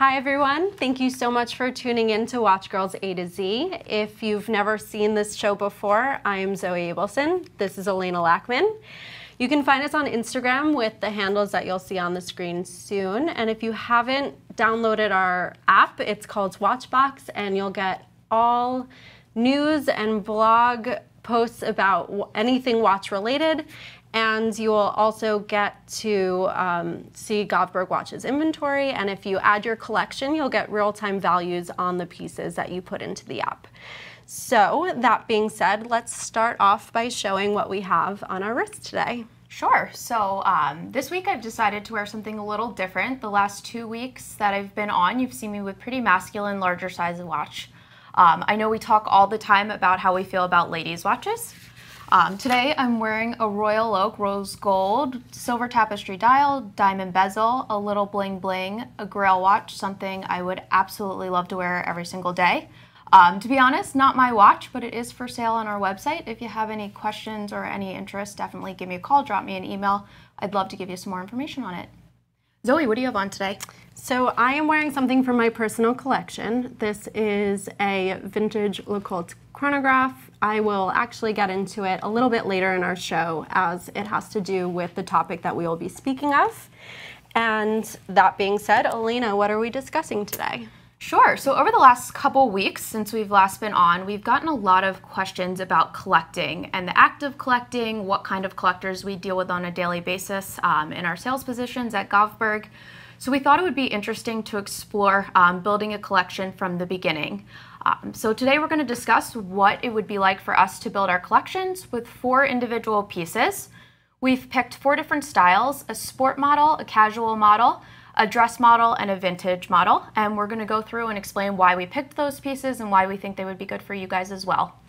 Hi everyone, thank you so much for tuning in to Watch Girls A to Z. If you've never seen this show before, I am Zoe Abelson. This is Elena Lackman. You can find us on Instagram with the handles that you'll see on the screen soon. And if you haven't downloaded our app, it's called Watchbox, and you'll get all news and blog posts about anything watch related. And you will also get to see Govberg Watches inventory. And if you add your collection, you'll get real-time values on the pieces that you put into the app. So that being said, let's start off by showing what we have on our wrist today. Sure. So this week I've decided to wear something a little different. The last 2 weeks that I've been on, you've seen me with pretty masculine, larger size watch. I know we talk all the time about how we feel about ladies' watches. Today I'm wearing a Royal Oak rose gold, silver tapestry dial, diamond bezel, a little bling bling, a grail watch, something I would absolutely love to wear every single day. To be honest, not my watch, but it is for sale on our website. If you have any questions or any interest, definitely give me a call, drop me an email. I'd love to give you some more information on it. Zoe, what do you have on today? So I am wearing something from my personal collection. This is a vintage Lecoultre chronograph. I will actually get into it a little bit later in our show as it has to do with the topic that we will be speaking of. And that being said, Elena, what are we discussing today? Sure. So over the last couple weeks since we've last been on, we've gotten a lot of questions about collecting and the act of collecting, what kind of collectors we deal with on a daily basis in our sales positions at Govberg. So we thought it would be interesting to explore building a collection from the beginning. So today we're going to discuss what it would be like for us to build our collections with 4 individual pieces. We've picked 4 different styles: a sport model, a casual model, a dress model, and a vintage model. And we're going to go through and explain why we picked those pieces and why we think they would be good for you guys as well.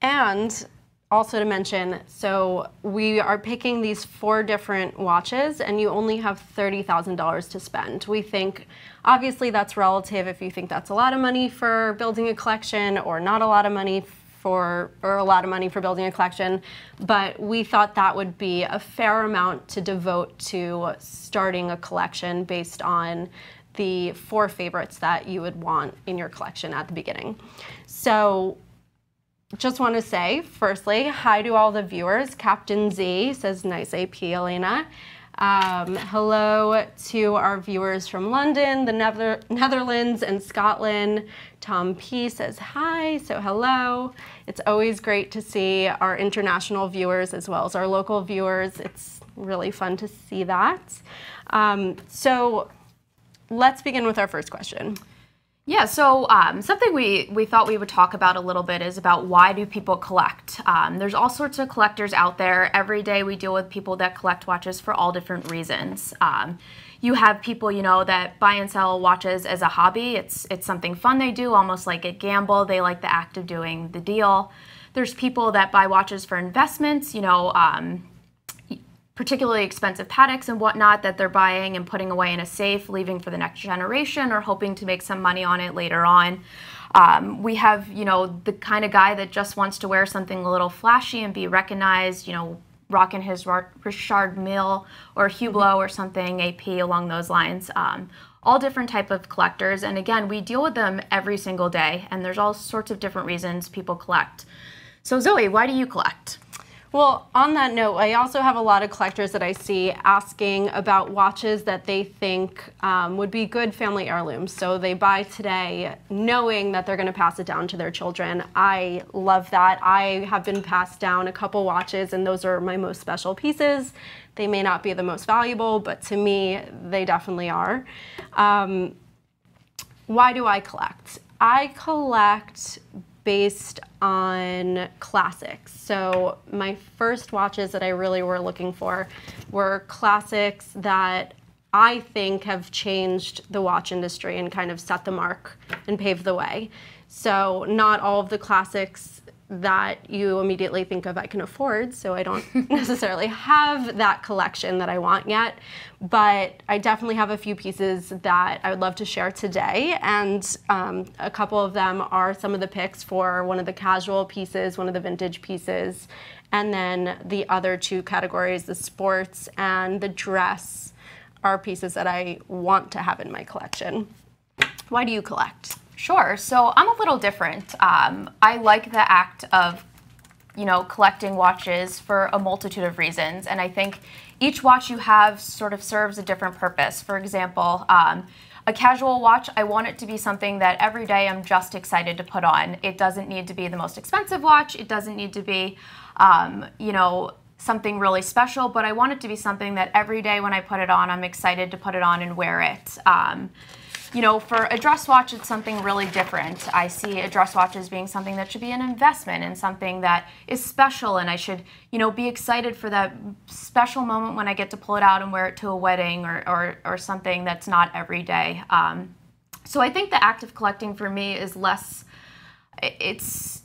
And also to mention, so we are picking these 4 different watches and you only have $30,000 to spend. We think, obviously that's relative if you think that's a lot of money for building a collection or not a lot of money or a lot of money for building a collection, but we thought that would be a fair amount to devote to starting a collection based on the 4 favorites that you would want in your collection at the beginning. So just want to say, firstly, hi to all the viewers. Captain Z says, nice AP, Elena. Hello to our viewers from London, the Netherlands, and Scotland. Tom P says hi, so hello. It's always great to see our international viewers as well as our local viewers. It's really fun to see that. So let's begin with our first question. Yeah, so something we thought we would talk about a little bit is about why do people collect? There's all sorts of collectors out there. Every day we deal with people that collect watches for all different reasons. You have people, you know, that buy and sell watches as a hobby. It's something fun they do, almost like a gamble. They like the act of doing the deal. There's people that buy watches for investments, you know, particularly expensive Pateks and whatnot that they're buying and putting away in a safe, leaving for the next generation or hoping to make some money on it later on. We have, you know, the kind of guy that just wants to wear something a little flashy and be recognized, you know, rocking his Richard Mille or Hublot or something, AP along those lines. All different type of collectors. And again, we deal with them every single day, and there's all sorts of different reasons people collect. So Zoe, why do you collect? Well, on that note, I also have a lot of collectors that I see asking about watches that they think would be good family heirlooms. So they buy today knowing that they're going to pass it down to their children. I love that. I have been passed down a couple watches, and those are my most special pieces. They may not be the most valuable, but to me, they definitely are. Why do I collect? I collect based on classics. So my first watches that I really were looking for were classics that I think have changed the watch industry and kind of set the mark and paved the way. So not all of the classics that you immediately think of I can afford, so I don't necessarily have that collection that I want yet, but I definitely have a few pieces that I would love to share today, and a couple of them are some of the picks for one of the casual pieces, one of the vintage pieces, and then the other 2 categories, the sports and the dress, are pieces that I want to have in my collection. Why do you collect? Sure. So I'm a little different. I like the act of, collecting watches for a multitude of reasons. And I think each watch you have sort of serves a different purpose. For example, a casual watch, I want it to be something that every day I'm just excited to put on. It doesn't need to be the most expensive watch. It doesn't need to be, something really special, but I want it to be something that every day when I put it on, I'm excited to put it on and wear it. For a dress watch, it's something really different. I see a dress watch as being something that should be an investment and something that is special, and I should, be excited for that special moment when I get to pull it out and wear it to a wedding or something that's not every day. So I think the act of collecting for me is less, it's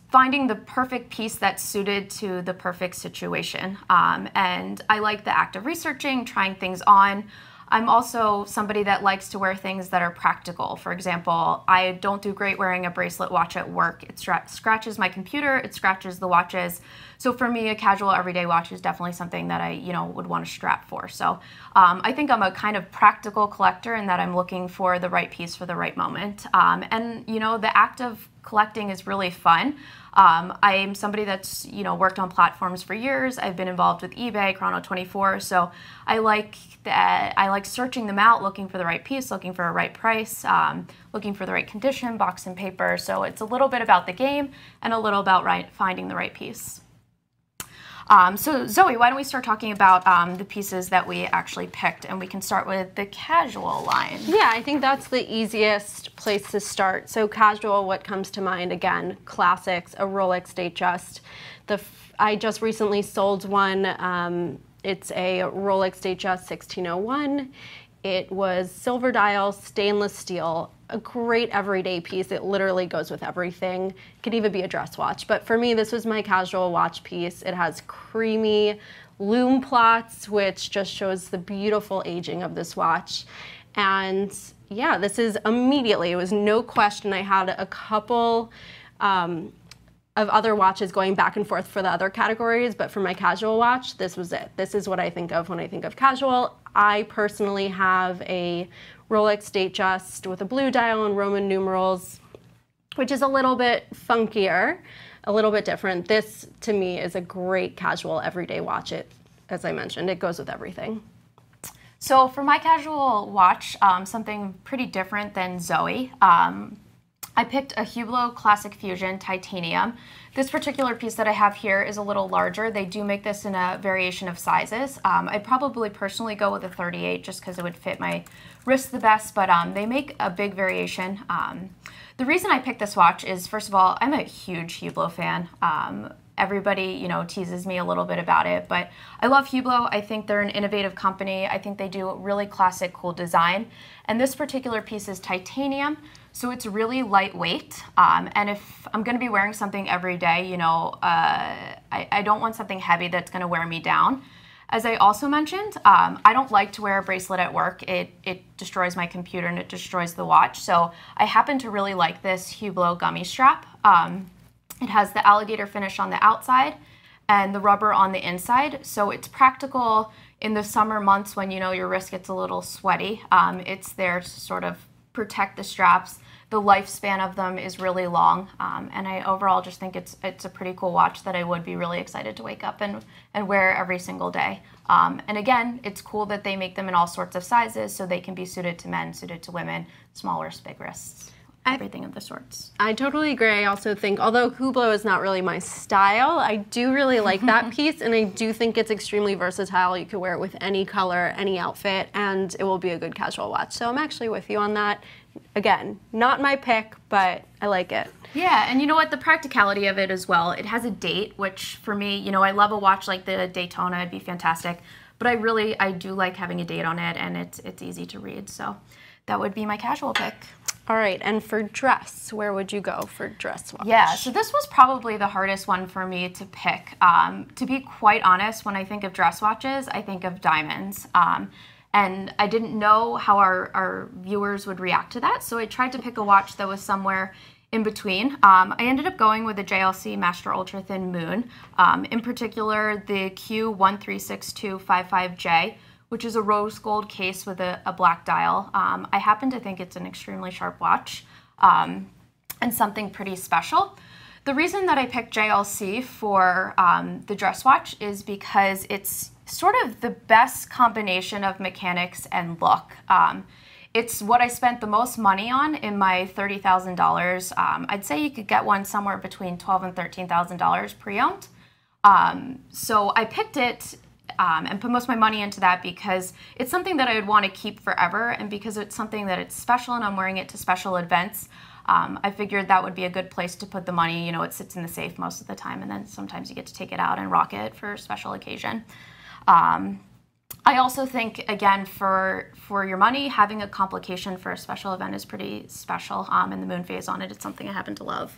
finding the perfect piece that's suited to the perfect situation. And I like the act of researching, trying things on. I'm also somebody that likes to wear things that are practical. For example, I don't do great wearing a bracelet watch at work. It scratches my computer, it scratches the watches. So for me, a casual everyday watch is definitely something that I, would want to strap for. So I think I'm a kind of practical collector in that I'm looking for the right piece for the right moment. And the act of collecting is really fun. I am somebody that's, worked on platforms for years. I've been involved with eBay, Chrono24, so I like that. I like searching them out, looking for the right piece, looking for a right price, looking for the right condition, box and paper. So it's a little bit about the game and a little about finding the right piece. So Zoe, why don't we start talking about the pieces that we actually picked, and we can start with the casual line. Yeah, I think that's the easiest place to start. So casual, what comes to mind? Again, classics, a Rolex Datejust. I just recently sold one. It's a Rolex Datejust 1601. It was silver dial, stainless steel, a great everyday piece. It literally goes with everything. It could even be a dress watch. But for me, this was my casual watch piece. It has creamy lume plots, which just shows the beautiful aging of this watch. And yeah, this is immediately, it was no question. I had a couple of other watches going back and forth for the other categories, but for my casual watch, this was it. This is what I think of when I think of casual. I personally have a Rolex Datejust with a blue dial and Roman numerals, which is a little bit funkier, a little bit different. This, to me, is a great casual everyday watch. As I mentioned, it goes with everything. So for my casual watch, something pretty different than Zoe. I picked a Hublot Classic Fusion Titanium. This particular piece that I have here is a little larger. They do make this in a variation of sizes. I'd probably personally go with a 38 just because it would fit my wrist the best, but they make a big variation. The reason I picked this watch is, first of all, I'm a huge Hublot fan. Everybody, teases me a little bit about it, but I love Hublot. I think they're an innovative company. I think they do a really classic, cool design. And this particular piece is titanium, so it's really lightweight. And if I'm going to be wearing something every day, I don't want something heavy that's going to wear me down. As I also mentioned, I don't like to wear a bracelet at work. It destroys my computer and it destroys the watch. So I happen to really like this Hublot gummy strap. It has the alligator finish on the outside and the rubber on the inside. So it's practical in the summer months when your wrist gets a little sweaty. It's there to sort of protect the straps. The lifespan of them is really long, and I overall just think it's a pretty cool watch that I would be really excited to wake up and wear every single day. And again, it's cool that they make them in all sorts of sizes, so they can be suited to men, suited to women, small wrists, big wrists, everything of the sorts. I totally agree. I also think, although Hublot is not really my style, I do really like that piece, and I do think it's extremely versatile. You could wear it with any color, any outfit, and it will be a good casual watch. So I'm actually with you on that. Again, not my pick, but I like it. Yeah, and you know what? The practicality of it as well. It has a date, which for me, I love a watch like the Daytona. It'd be fantastic. But I do like having a date on it, and it's easy to read. So that would be my casual pick. All right, and for dress, where would you go for dress watch? Yeah, so this was probably the hardest one for me to pick. To be quite honest, when I think of dress watches, I think of diamonds. And I didn't know how our viewers would react to that, so I tried to pick a watch that was somewhere in between. I ended up going with the JLC Master Ultra Thin Moon, in particular the Q136255J, which is a rose gold case with a black dial. I happen to think it's an extremely sharp watch and something pretty special. The reason that I picked JLC for the dress watch is because it's sort of the best combination of mechanics and look. It's what I spent the most money on in my $30,000. I'd say you could get one somewhere between $12,000 and $13,000 pre-owned. So I picked it and put most of my money into that because it's something that I would want to keep forever, and because it's something that it's special and I'm wearing it to special events. I figured that would be a good place to put the money. You know, it sits in the safe most of the time, and then sometimes you get to take it out and rock it for a special occasion. I also think, again, for your money, having a complication for a special event is pretty special, and the moon phase on it is something I happen to love.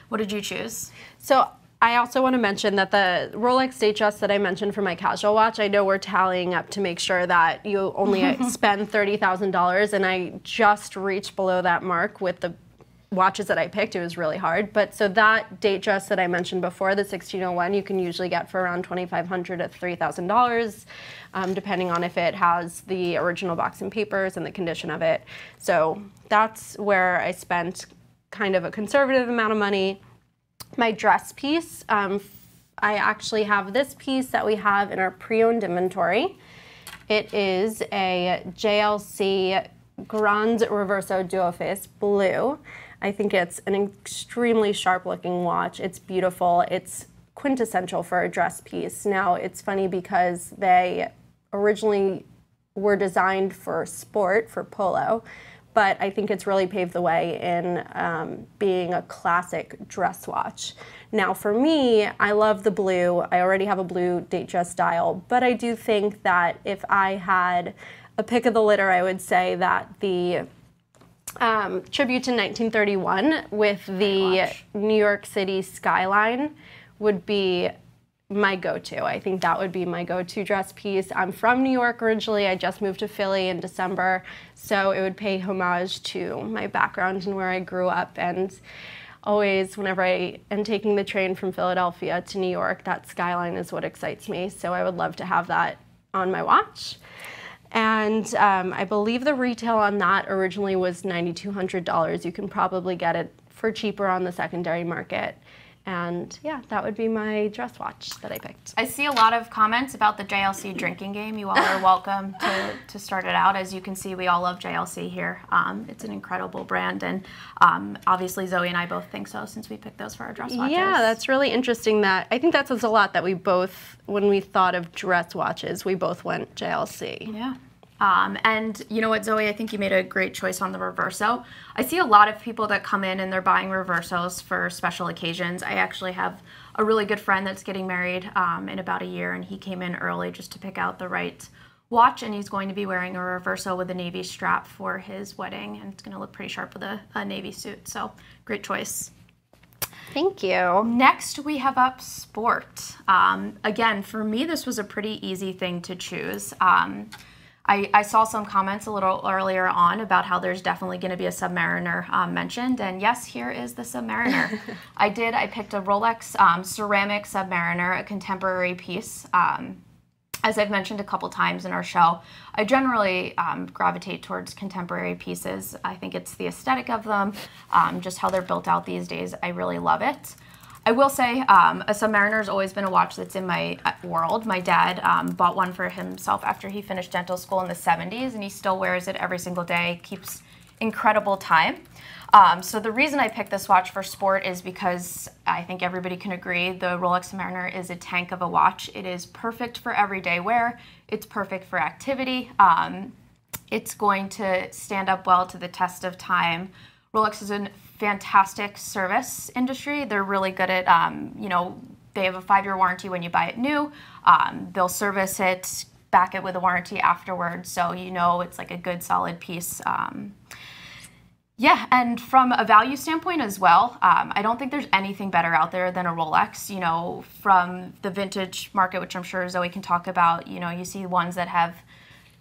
What did you choose? So I also want to mention that the Rolex Datejust that I mentioned for my casual watch, I know we're tallying up to make sure that you only spend $30,000, and I just reached below that mark with the watches that I picked. It was really hard. But so that Datejust that I mentioned before, the 1601, you can usually get for around $2,500 to $3,000, depending on if it has the original box and papers and the condition of it. So that's where I spent kind of a conservative amount of money. My dress piece, I actually have this piece that we have in our pre-owned inventory. It is a JLC Grand Reverso Duoface Blue. I think it's an extremely sharp looking watch. It's beautiful. It's quintessential for a dress piece. Now, it's funny because they originally were designed for sport, for polo, but I think it's really paved the way in being a classic dress watch. Now for me, I love the blue. I already have a blue Datejust dial, but I do think that if I had a pick of the litter, I would say that the Tribute to 1931 with the New York City skyline would be my go-to. I think that would be my go-to dress piece. I'm from New York originally. I just moved to Philly in December, so it would pay homage to my background and where I grew up. And always, whenever I am taking the train from Philadelphia to New York, that skyline is what excites me. So I would love to have that on my watch. And I believe the retail on that originally was $9,200. You can probably get it for cheaper on the secondary market. And yeah, that would be my dress watch that I picked. I see a lot of comments about the JLC drinking game. You all are welcome to start it out. As you can see, we all love JLC here. It's an incredible brand, and obviously Zoe and I both think so since we picked those for our dress watches. Yeah, that's really interesting. That I think that says a lot that we both, when we thought of dress watches, we both went JLC. Yeah. And you know what, Zoe, I think you made a great choice on the Reverso. I see a lot of people that come in and they're buying Reversos for special occasions. I actually have a really good friend that's getting married in about a year, and he came in early just to pick out the right watch, and he's going to be wearing a Reverso with a navy strap for his wedding, and it's going to look pretty sharp with a navy suit. So great choice. Thank you. Next, we have up sport. Again, for me, this was a pretty easy thing to choose. I saw some comments a little earlier on about how there's definitely going to be a Submariner mentioned, and yes, here is the Submariner. I picked a Rolex ceramic Submariner, a contemporary piece. As I've mentioned a couple times in our show, I generally gravitate towards contemporary pieces. I think it's the aesthetic of them, just how they're built out these days. I really love it. I will say a Submariner has always been a watch that's in my world. My dad bought one for himself after he finished dental school in the 70s, and he still wears it every single day, keeps incredible time. So the reason I picked this watch for sport is because I think everybody can agree the Rolex Submariner is a tank of a watch. It is perfect for everyday wear. It's perfect for activity. It's going to stand up well to the test of time. Rolex is a fantastic service industry. They're really good at, you know, they have a 5-year warranty when you buy it new. They'll service it, back it with a warranty afterwards. So, you know, it's like a good solid piece. Yeah, and from a value standpoint as well, I don't think there's anything better out there than a Rolex. You know, from the vintage market, which I'm sure Zoe can talk about, you know, you see ones that have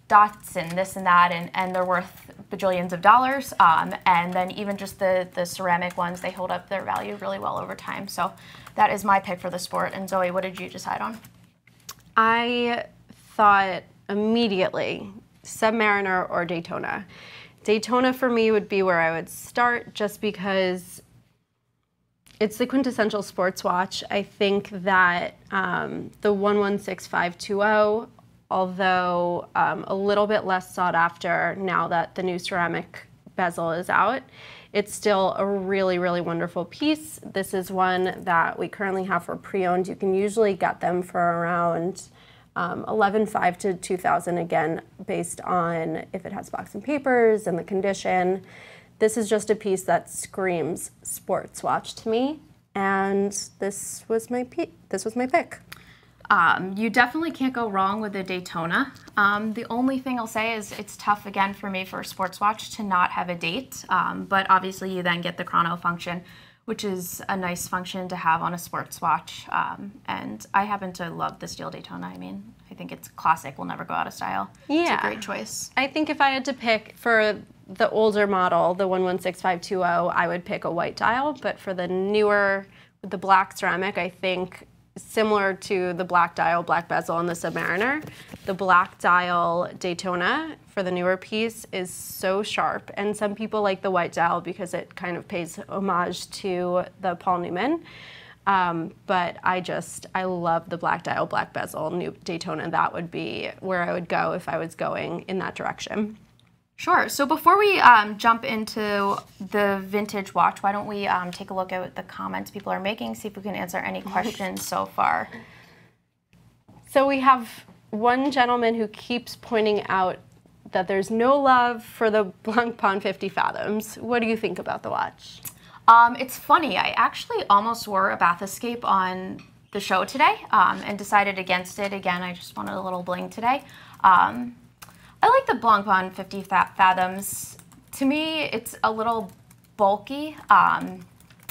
dots and this and that, and they're worth bajillions of dollars. And then even just the ceramic ones, they hold up their value really well over time. So that is my pick for the sport. And Zoe, what did you decide on? I thought immediately, Submariner or Daytona. Daytona for me would be where I would start, just because it's the quintessential sports watch. I think that the 116520, although a little bit less sought after now that the new ceramic bezel is out, it's still a really, really wonderful piece. This is one that we currently have for pre-owned. You can usually get them for around $11,500 to $2,000, again, based on if it has box and papers and the condition. This is just a piece that screams sports watch to me, and this was my pick. You definitely can't go wrong with a Daytona. The only thing I'll say is it's tough, again, for me for a sports watch to not have a date, but obviously you then get the chrono function, which is a nice function to have on a sports watch. And I happen to love the steel Daytona. I mean, I think it's classic, will never go out of style. Yeah. It's a great choice. I think if I had to pick for the older model, the 116520, I would pick a white dial, but for the newer, the black ceramic, I think similar to the black dial, black bezel on the Submariner, the black dial Daytona for the newer piece is so sharp. And some people like the white dial because it kind of pays homage to the Paul Newman. But I love the black dial, black bezel, new Daytona. That would be where I would go if I was going in that direction. Sure. So before we jump into the vintage watch, why don't we take a look at the comments people are making, see if we can answer any questions so far. So we have one gentleman who keeps pointing out that there's no love for the Blancpain 50 Fathoms. What do you think about the watch? It's funny. I actually almost wore a Bath Escape on the show today and decided against it. Again, I just wanted a little bling today. I like the Blancpain 50 Fathoms. To me, it's a little bulky, and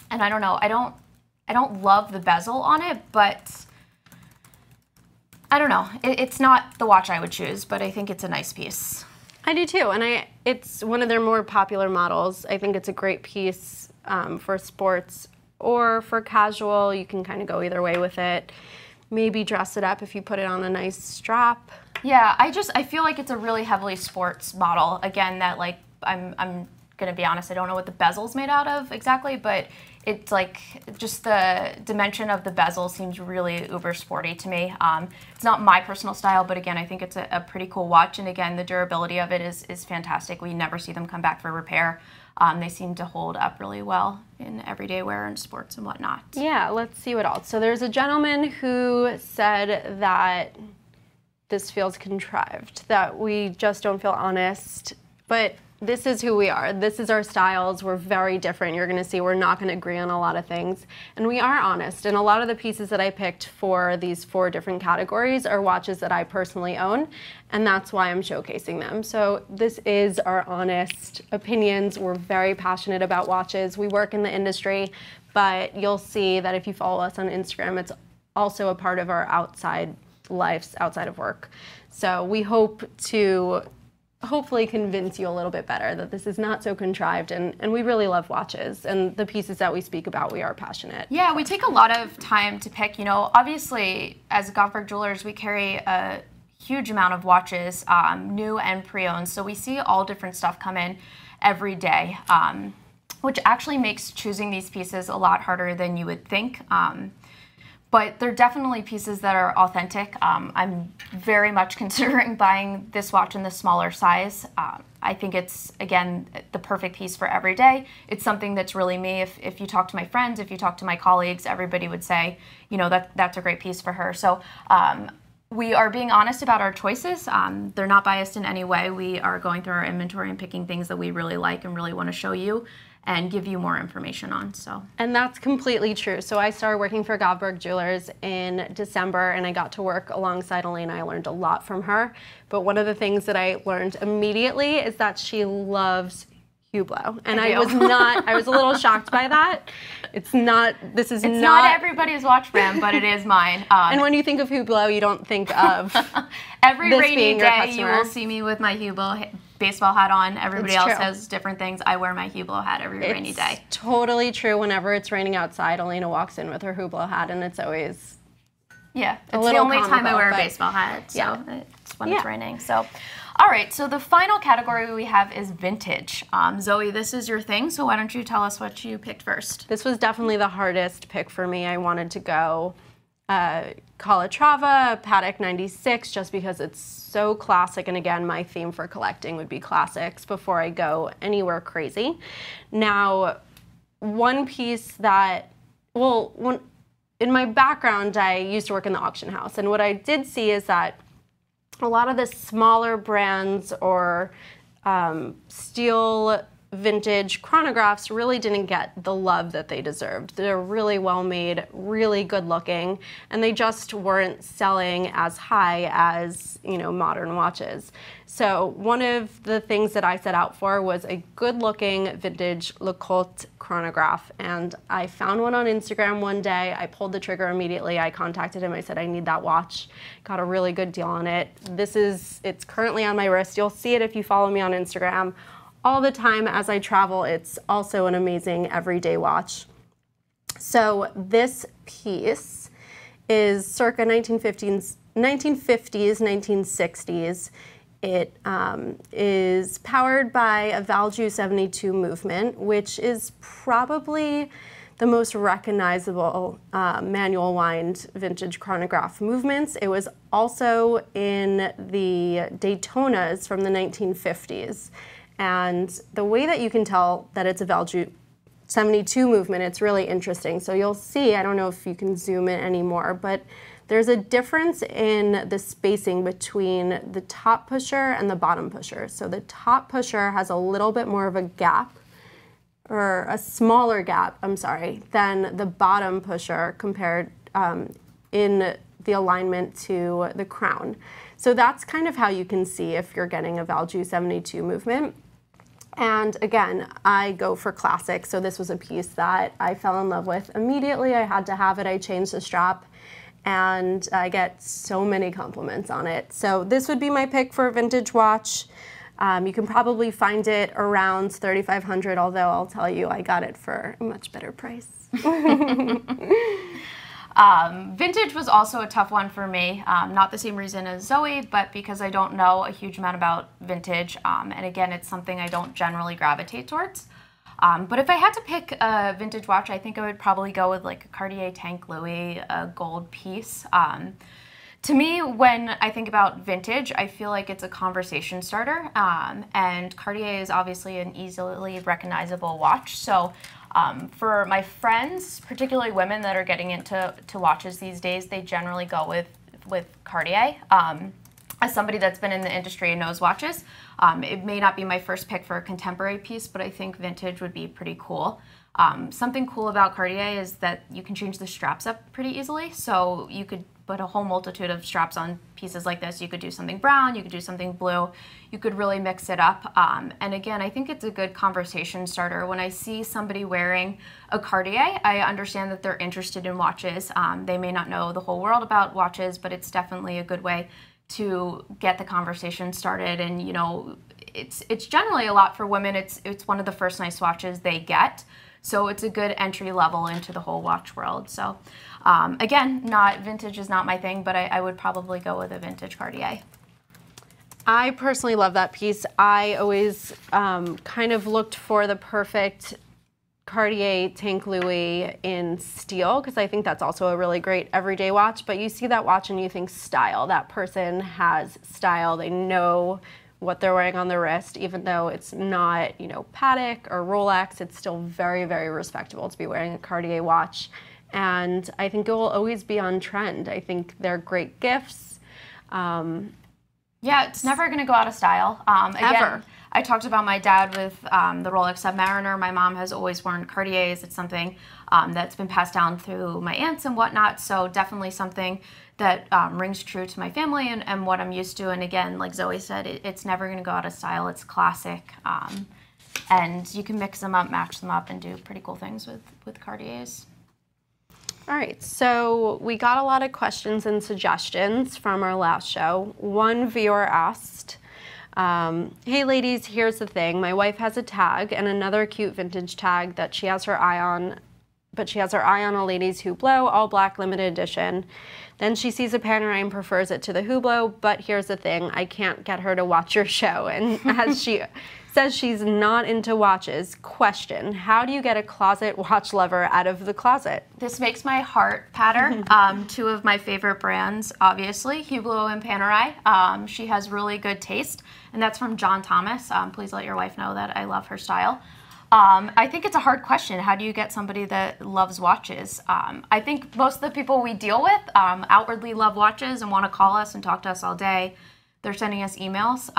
I don't know. I don't love the bezel on it, but I don't know. It's not the watch I would choose, but I think it's a nice piece. I do too, and it's one of their more popular models. I think it's a great piece for sports or for casual. You can kind of go either way with it. Maybe dress it up if you put it on a nice strap. Yeah, I feel like it's a really heavily sports model. Again, that like I'm gonna be honest, I don't know what the bezel's made out of exactly, but it's like just the dimension of the bezel seems really uber sporty to me. It's not my personal style, but again, I think it's a pretty cool watch. And again, the durability of it is fantastic. We never see them come back for repair. They seem to hold up really well in everyday wear and sports and whatnot. Yeah, let's see what else. So there's a gentleman who said that this feels contrived, that we just don't feel honest, but this is who we are. This is our styles. We're very different. You're gonna see we're not gonna agree on a lot of things, and we are honest. And a lot of the pieces that I picked for these 4 different categories are watches that I personally own, and that's why I'm showcasing them. So this is our honest opinions. We're very passionate about watches. We work in the industry, but you'll see that if you follow us on Instagram, it's also a part of our outside lives outside of work. So we hope to hopefully convince you a little bit better that this is not so contrived, and we really love watches, and the pieces that we speak about, we are passionate. Yeah, we take a lot of time to pick. You know, obviously as Goldberg Jewelers, we carry a huge amount of watches, new and pre-owned, so we see all different stuff come in every day, which actually makes choosing these pieces a lot harder than you would think. But they're definitely pieces that are authentic. I'm very much considering buying this watch in the smaller size. I think it's, again, the perfect piece for every day. It's something that's really me. If you talk to my friends, if you talk to my colleagues, everybody would say, you know, that's a great piece for her. So we are being honest about our choices. They're not biased in any way. We are going through our inventory and picking things that we really like and really want to show you and give you more information on. So. And that's completely true. So I started working for Goldberg Jewelers in December, and I got to work alongside Elena. I learned a lot from her. But one of the things that I learned immediately is that she loves Hublot. And I was a little shocked by that. It's not everybody's watch brand, but it is mine. And when you think of Hublot, you don't think of every rainy day you will see me with my Hublot baseball hat on. Everybody else has different things. I wear my Hublot hat every rainy day. Totally true. Whenever it's raining outside, Elena walks in with her Hublot hat, and it's always Yeah, it's the only time I wear a baseball hat, so it's when it's raining. So, all right, so the final category we have is vintage. Zoe, this is your thing, so why don't you tell us what you picked first? This was definitely the hardest pick for me. I wanted to go Calatrava, Patek 96, just because it's so classic. And again, my theme for collecting would be classics before I go anywhere crazy. Now, one piece that, in my background, I used to work in the auction house. And what I did see is that a lot of the smaller brands or steel vintage chronographs really didn't get the love that they deserved. They're really well made, really good looking, and they just weren't selling as high as, you know, modern watches. So one of the things that I set out for was a good looking vintage Lecoultre chronograph, and I found one on Instagram one day. I pulled the trigger immediately. I contacted him. I said, I need that watch. Got a really good deal on it. It's currently on my wrist. You'll see it if you follow me on Instagram. All the time as I travel. It's also an amazing everyday watch. So this piece is circa 1950s, 1960s. It is powered by a Valjoux 72 movement, which is probably the most recognizable manual wind vintage chronograph movements. It was also in the Daytonas from the 1950s. And the way that you can tell that it's a Valjoux 72 movement, it's really interesting. So you'll see, I don't know if you can zoom in anymore, but there's a difference in the spacing between the top pusher and the bottom pusher. So the top pusher has a little bit more of a gap, or a smaller gap, I'm sorry, than the bottom pusher compared in the alignment to the crown. So that's kind of how you can see if you're getting a Valjoux 72 movement. And again, I go for classic, so this was a piece that I fell in love with immediately. I had to have it. I changed the strap, and I get so many compliments on it. So this would be my pick for a vintage watch. You can probably find it around $3,500, although I'll tell you I got it for a much better price. Vintage was also a tough one for me, not the same reason as Zoe, but because I don't know a huge amount about vintage, and again, it's something I don't generally gravitate towards. But if I had to pick a vintage watch, I think I would probably go with like a Cartier Tank Louis, a gold piece. To me, when I think about vintage, I feel like it's a conversation starter, and Cartier is obviously an easily recognizable watch. So for my friends, particularly women that are getting into watches these days, they generally go with Cartier. As somebody that's been in the industry and knows watches, it may not be my first pick for a contemporary piece, but I think vintage would be pretty cool. Something cool about Cartier is that you can change the straps up pretty easily, so you could put a whole multitude of straps on pieces like this. You could do something brown, you could do something blue, you could really mix it up. And again, I think it's a good conversation starter. When I see somebody wearing a Cartier, I understand that they're interested in watches. They may not know the whole world about watches, but it's definitely a good way to get the conversation started. And you know, it's generally a lot for women. It's one of the first nice watches they get. So it's a good entry level into the whole watch world. So again, vintage is not my thing, but I would probably go with a vintage Cartier. I personally love that piece. I always kind of looked for the perfect Cartier Tank Louis in steel, because I think that's also a really great everyday watch. But you see that watch and you think style. That person has style. They know what they're wearing on the wrist, even though it's not, you know, Patek or Rolex. It's still very, very respectable to be wearing a Cartier watch. And I think it will always be on trend. I think they're great gifts. Yeah, it's never going to go out of style. Again, ever. I talked about my dad with the Rolex Submariner. My mom has always worn Cartiers. It's something that's been passed down through my aunts and whatnot. So definitely something that rings true to my family and what I'm used to. And again, like Zoe said, it's never going to go out of style. It's classic. And you can mix them up, match them up, and do pretty cool things with Cartiers. All right, so we got a lot of questions and suggestions from our last show. One viewer asked, hey ladies, here's the thing. My wife has a tag and another cute vintage tag that she has her eye on but she has her eye on a ladies Hublot, all black, limited edition. Then she sees a Panerai and prefers it to the Hublot, but here's the thing, I can't get her to watch your show. And as she says she's not into watches, question, how do you get a closet watch lover out of the closet? This makes my heart patter. Two of my favorite brands, obviously, Hublot and Panerai. She has really good taste, and that's from John Thomas. Please let your wife know that I love her style. I think it's a hard question. How do you get somebody that loves watches? I think most of the people we deal with outwardly love watches and want to call us and talk to us all day. They're sending us emails.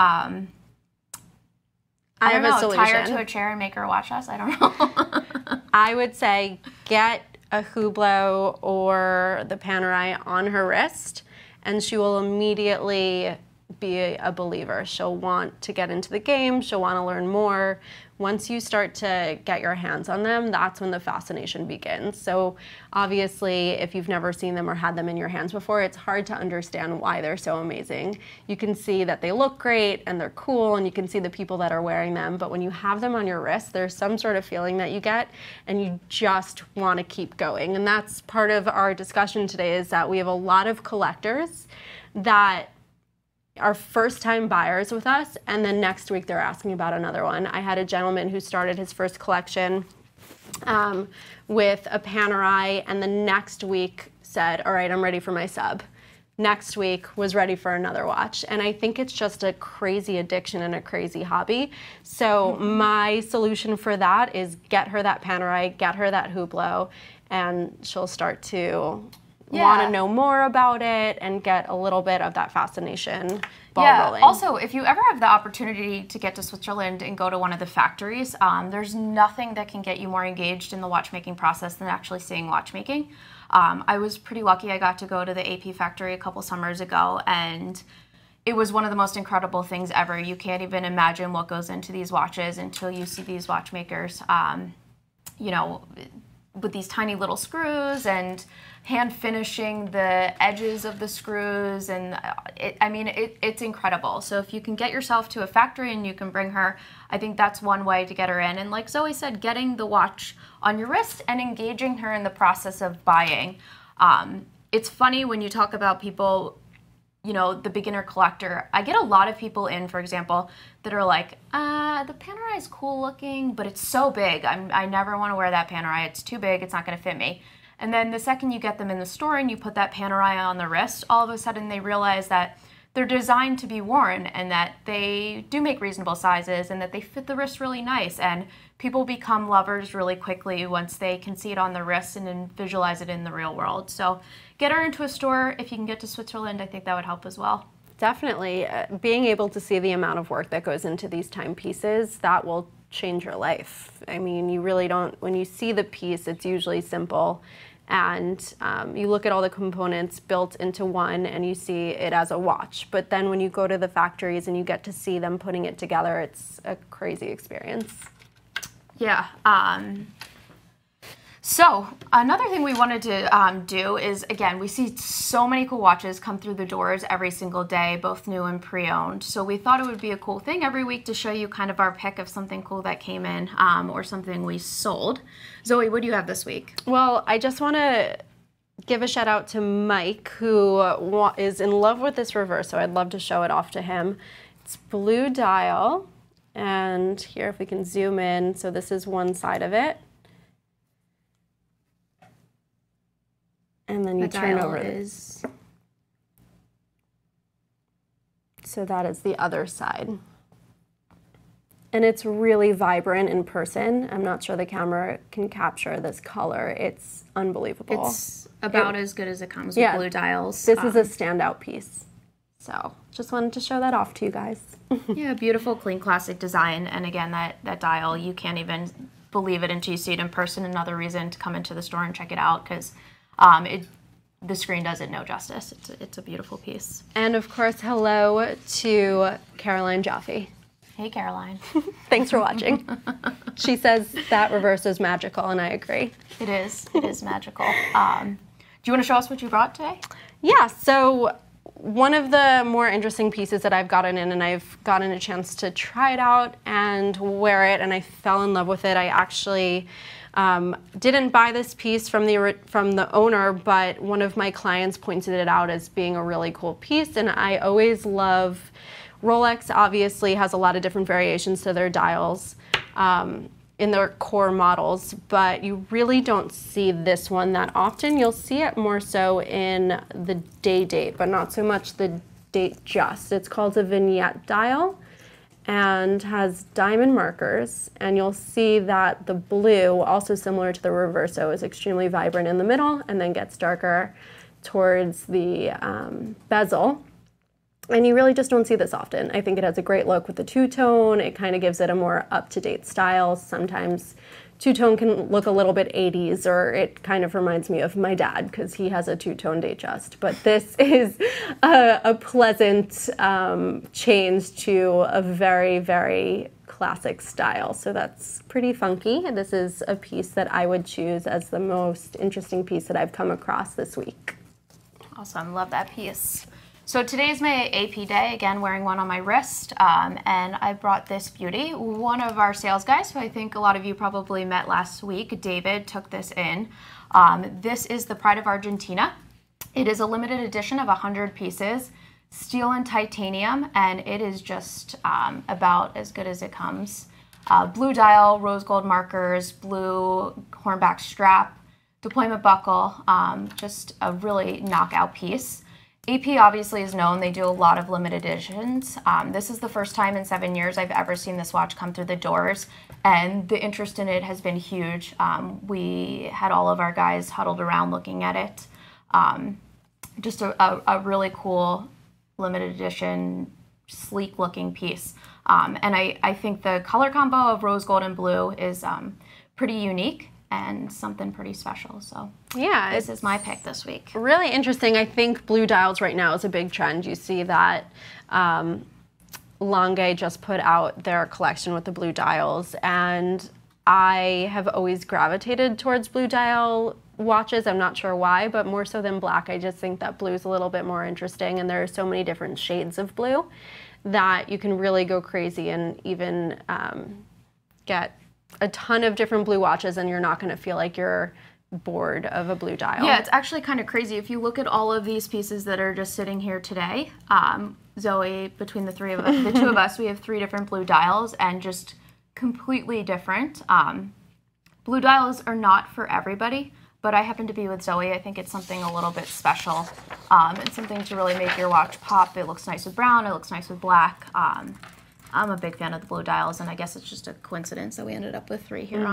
I don't know, tie her to a chair and make her watch us? I don't know. I would say get a Hublot or the Panerai on her wrist, and she will immediately be a believer. She'll want to get into the game. She'll want to learn more. Once you start to get your hands on them, that's when the fascination begins. So obviously, if you've never seen them or had them in your hands before, it's hard to understand why they're so amazing. You can see that they look great and they're cool, and you can see the people that are wearing them, but when you have them on your wrist, there's some sort of feeling that you get, and you just want to keep going. And that's part of our discussion today, is that we have a lot of collectors that are first-time buyers with us, and then next week they're asking about another one. I had a gentleman who started his first collection with a Panerai, and the next week said, all right, I'm ready for my sub. Next week was ready for another watch. And I think it's just a crazy addiction and a crazy hobby. So my solution for that is get her that Panerai, get her that Hublot, and she'll start to want to know more about it and get a little bit of that fascination rolling. Also, if you ever have the opportunity to get to Switzerland and go to one of the factories, there's nothing that can get you more engaged in the watchmaking process than actually seeing watchmaking. I was pretty lucky. I got to go to the AP factory a couple summers ago, and it was one of the most incredible things ever. You can't even imagine what goes into these watches until you see these watchmakers, you know, with these tiny little screws and hand finishing the edges of the screws, and it's incredible. So if you can get yourself to a factory and you can bring her, I think that's one way to get her in. And like Zoe said, getting the watch on your wrist and engaging her in the process of buying. It's funny when you talk about people, you know, the beginner collector. I get a lot of people in, for example, that are like, the Panerai is cool looking, but it's so big. I never want to wear that Panerai. It's too big. It's not going to fit me. And then the second you get them in the store and you put that Panerai on the wrist, all of a sudden they realize that they're designed to be worn and that they do make reasonable sizes and that they fit the wrist really nice. And people become lovers really quickly once they can see it on the wrist and then visualize it in the real world. So get her into a store. If you can get to Switzerland, I think that would help as well. Definitely. Being able to see the amount of work that goes into these timepieces, that will change your life. I mean, you really don't, when you see the piece, it's usually simple. And you look at all the components built into one and you see it as a watch. But then when you go to the factories and you get to see them putting it together, it's a crazy experience. Yeah. So another thing we wanted to do is, again, we see so many cool watches come through the doors every single day, both new and pre-owned. So we thought it would be a cool thing every week to show you kind of our pick of something cool that came in or something we sold. Zoe, what do you have this week? Well, I just want to give a shout out to Mike, who is in love with this reverse, so I'd love to show it off to him. It's blue dial, and here if we can zoom in, so this is one side of it. And then you turn over this. So that is the other side. And it's really vibrant in person. I'm not sure the camera can capture this color. It's unbelievable. It's about as good as it comes with blue dials. This is a standout piece. So just wanted to show that off to you guys. Yeah, beautiful, clean, classic design. And again, that dial, you can't even believe it until you see it in person. Another reason to come into the store and check it out, because the screen does it no justice. It's a beautiful piece. And of course, hello to Caroline Jaffe. Hey, Caroline. Thanks for watching. She says that reverse is magical, and I agree. It is. It is magical. Do you want to show us what you brought today? Yeah, so one of the more interesting pieces that I've gotten in, and I've gotten a chance to try it out and wear it, and I fell in love with it. I actually Didn't buy this piece from the owner, but one of my clients pointed it out as being a really cool piece, and I always love Rolex. Obviously has a lot of different variations to their dials in their core models, but you really don't see this one that often. You'll see it more so in the day date, but not so much the date just. It's called a vignette dial and has diamond markers, and you'll see that the blue, also similar to the Reverso, is extremely vibrant in the middle and then gets darker towards the bezel. And you really just don't see this often. I think it has a great look with the two-tone. It kind of gives it a more up-to-date style. Sometimes two-tone can look a little bit 80s, or it kind of reminds me of my dad because he has a two-tone Datejust. But this is a pleasant change to a very, very classic style. So that's pretty funky. This is a piece that I would choose as the most interesting piece that I've come across this week. Awesome, love that piece. So today's my AP day, again wearing one on my wrist, and I brought this beauty. One of our sales guys, who I think a lot of you probably met last week, David, took this in. This is the Pride of Argentina. It is a limited edition of 100 pieces, steel and titanium, and it is just about as good as it comes. Blue dial, rose gold markers, blue hornback strap, deployment buckle, just a really knockout piece. AP obviously is known, they do a lot of limited editions. This is the first time in 7 years I've ever seen this watch come through the doors, and the interest in it has been huge. We had all of our guys huddled around looking at it. Just a really cool limited edition, sleek looking piece. And I think the color combo of rose gold and blue is pretty unique and something pretty special. So yeah, this is my pick this week. Really interesting. I think blue dials right now is a big trend. You see that Lange just put out their collection with the blue dials, and I have always gravitated towards blue dial watches. I'm not sure why, but more so than black. I just think that blue is a little bit more interesting, and there are so many different shades of blue that you can really go crazy and even get a ton of different blue watches, and you're not going to feel like you're bored of a blue dial. Yeah, it's actually kind of crazy. If you look at all of these pieces that are just sitting here today, Zoe, between the two of us, we have 3 different blue dials, and just completely different. Blue dials are not for everybody, but I happen to be with Zoe. I think it's something a little bit special, and something to really make your watch pop. It looks nice with brown, it looks nice with black. I'm a big fan of the blue dials, and I guess it's just a coincidence that we ended up with 3 here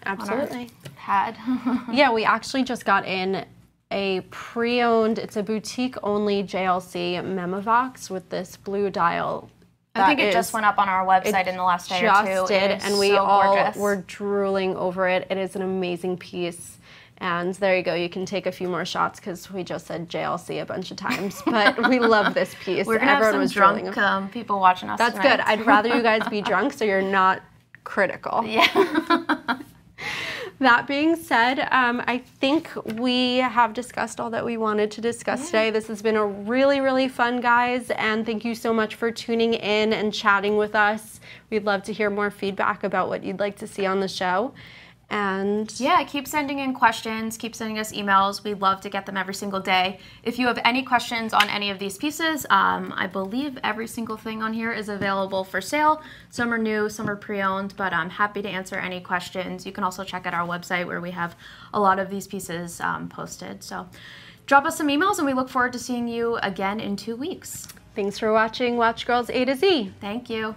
Absolutely. on our pad. Yeah, we actually just got in a pre-owned, it's a boutique-only JLC Memovox with this blue dial. I think it just went up on our website in the last day or two. Just did, and we all were drooling over it. It is an amazing piece. And there you go, you can take a few more shots because we just said JLC a bunch of times, but we love this piece. We're gonna have some drunk people watching us That's tonight. good. I'd rather you guys be drunk so you're not critical. Yeah. That being said, I think we have discussed all that we wanted to discuss today. This has been a really, really fun, guys, and thank you so much for tuning in and chatting with us. We'd love to hear more feedback about what you'd like to see on the show. And yeah, keep sending in questions, keep sending us emails. We'd love to get them every single day. If you have any questions on any of these pieces, I believe every single thing on here is available for sale. Some are new, some are pre-owned, but I'm happy to answer any questions. You can also check out our website where we have a lot of these pieces posted. So drop us some emails, and we look forward to seeing you again in 2 weeks. Thanks for watching Watch Girls A to Z. Thank you.